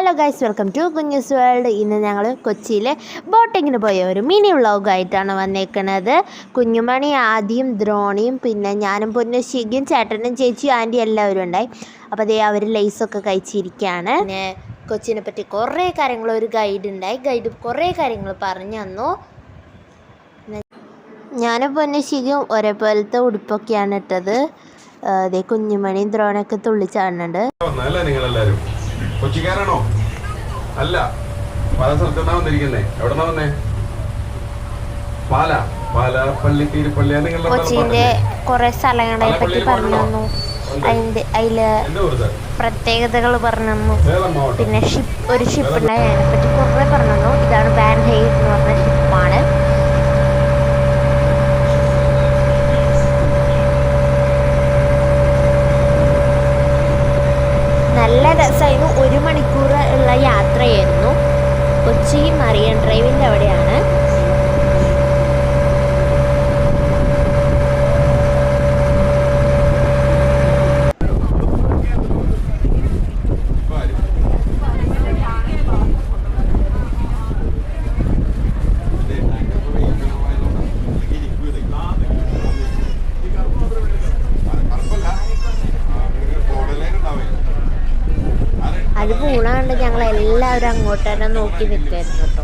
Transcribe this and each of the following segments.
Hello guys, welcome to Kunjoos world. ഇന്ന് ഞങ്ങൾ കൊച്ചിയിലെ ബോട്ടിങ്ങിന് പോയ ഒരു മിനി വ്ളോഗായിട്ടാണ് വന്നേക്കുന്നത്. കുഞ്ഞുമണി, ആദിയും ദ്രോണിയും പിന്നെ ഞാനും പൊന്നും ഷിഗിയും ചേട്ടനും ചേച്ചിയും ആൻറ്റിയും എല്ലാവരും ഉണ്ടായി. അപ്പോൾ അതേ അവർ ലേസൊക്കെ കഴിച്ചിരിക്കുകയാണ്. പിന്നെ കൊച്ചിനെ പറ്റി കുറേ കാര്യങ്ങൾ ഒരു ഗൈഡ് ഉണ്ടായി. ഗൈഡ് കുറേ കാര്യങ്ങൾ പറഞ്ഞു തന്നു. ഞാനും പൊന്നും ഷിഗിയും ഒരേപോലത്തെ ഉടുപ്പൊക്കെയാണ് ഇട്ടത്. അതേ കുഞ്ഞുമണിയും ദ്രോണൊക്കെ തുള്ളിച്ചാടുന്നുണ്ട്. കൊച്ചിക്കാരാണോ? അല്ല, പല സ്ഥലത്തുനിന്നാ വന്നിരിക്കുന്നേ. എവിടെന്നാ വന്നേ? പാലപ്പള്ളി തീരുപ്പള്ളി. കൊച്ചിന്റെ കുറെ സ്ഥലങ്ങളെ പറ്റി പറഞ്ഞു തന്നു. അതില് പ്രത്യേകതകൾ പറഞ്ഞു തന്നു. പിന്നെ ഒരു ഷിപ്പ് ഉണ്ടായി, അതിനെ പറ്റി കുറെ പറഞ്ഞു തന്നു. ഇതാണ് വാൻ ഹെയ് എന്ന് പറഞ്ഞ ഷിപ്പാണ്. നല്ല രസമായിരുന്നു. 1 മണിക്കൂർ ഉള്ള യാത്രയായിരുന്നു. കൊച്ചി മറിയൻ ഡ്രൈവിൻ്റെ അവിടെയാണ്. അത് പൂണാണ്ട് ഞങ്ങൾ എല്ലാവരും അങ്ങോട്ട് തന്നെ നോക്കി നിൽക്കായിരുന്നു കേട്ടോ.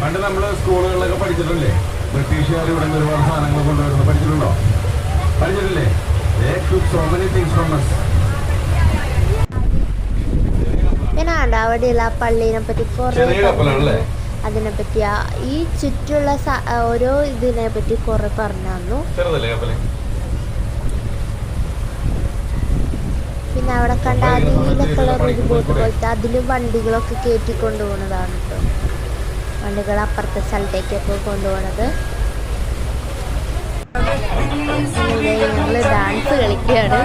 പണ്ട് നമ്മള് സ്കൂളുകളിലൊക്കെ പഠിച്ചിട്ടില്ലേ, ബ്രിട്ടീഷുകാർ ഇവിടെ ഒരുപാട് സാധനങ്ങൾ കൊണ്ടുവരുന്നത് പഠിച്ചിട്ടുണ്ടോ? പഠിച്ചിട്ടില്ലേ? പിന്നെ അവിടെയുള്ള ആ പള്ളീനെ പറ്റി കുറേ, അതിനെപ്പറ്റി ഈ ചുറ്റുള്ള ഓരോ ഇതിനെ പറ്റി കുറെ പറഞ്ഞു തന്നു. പിന്നെ അവിടെ കണ്ട ആ നീല കളർ ഒരു ബോട്ട് പോയിട്ട് അതിലും വണ്ടികളൊക്കെ കയറ്റി കൊണ്ടുപോകുന്നതാണ് കേട്ടോ. വണ്ടികൾ അപ്പുറത്തെ സ്ഥലത്തേക്കൊക്കെ കൊണ്ടുപോകുന്നത്. ഞങ്ങള് ഡാൻസ് കളിക്കുകയാണ്.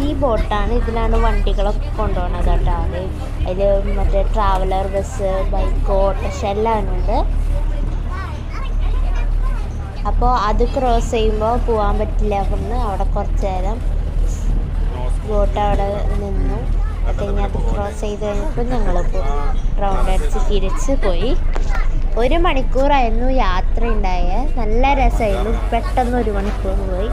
ഈ ബോട്ടാണ്, ഇതിലാണ് വണ്ടികളൊക്കെ കൊണ്ടുപോകുന്നത് കേട്ടോ. അതിൽ മറ്റേ ട്രാവലർ ബസ്, ബൈക്ക്, ഓട്ടോറിക്ഷ എല്ലാം ഉണ്ട്. അപ്പോൾ അത് ക്രോസ് ചെയ്യുമ്പോൾ പോകാൻ പറ്റില്ല പറഞ്ഞ് അവിടെ കുറച്ച് നേരം ബോട്ട് അവിടെ നിന്നു. അത് കഴിഞ്ഞ് അത് ക്രോസ് ചെയ്ത് കഴിഞ്ഞപ്പോൾ ഞങ്ങൾ റൗണ്ട് അടിച്ച് തിരിച്ച് പോയി. 1 മണിക്കൂറായിരുന്നു യാത്ര ഉണ്ടായത്. നല്ല രസമായിരുന്നു. പെട്ടെന്ന് 1 മണിക്കൂർ പോയി.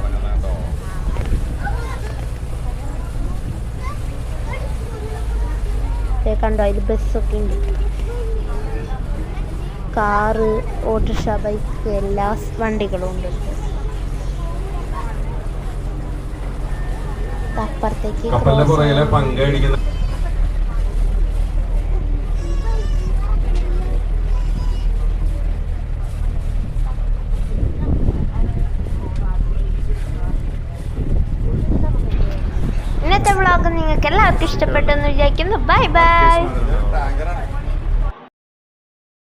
കണ്ടോ, അതിൽ ബസ്സൊക്കെ ഉണ്ട്. കാറ്, ഓട്ടോറിക്ഷ, ബൈക്ക് എല്ലാ വണ്ടികളും ഉണ്ട്. അപ്പുറത്തേക്ക് ഇന്നത്തെ വ്ളോഗ് നിങ്ങൾക്ക് എല്ലാവർക്കും ഇഷ്ടപ്പെട്ടെന്ന് വിചാരിക്കുന്നു. Bye bye.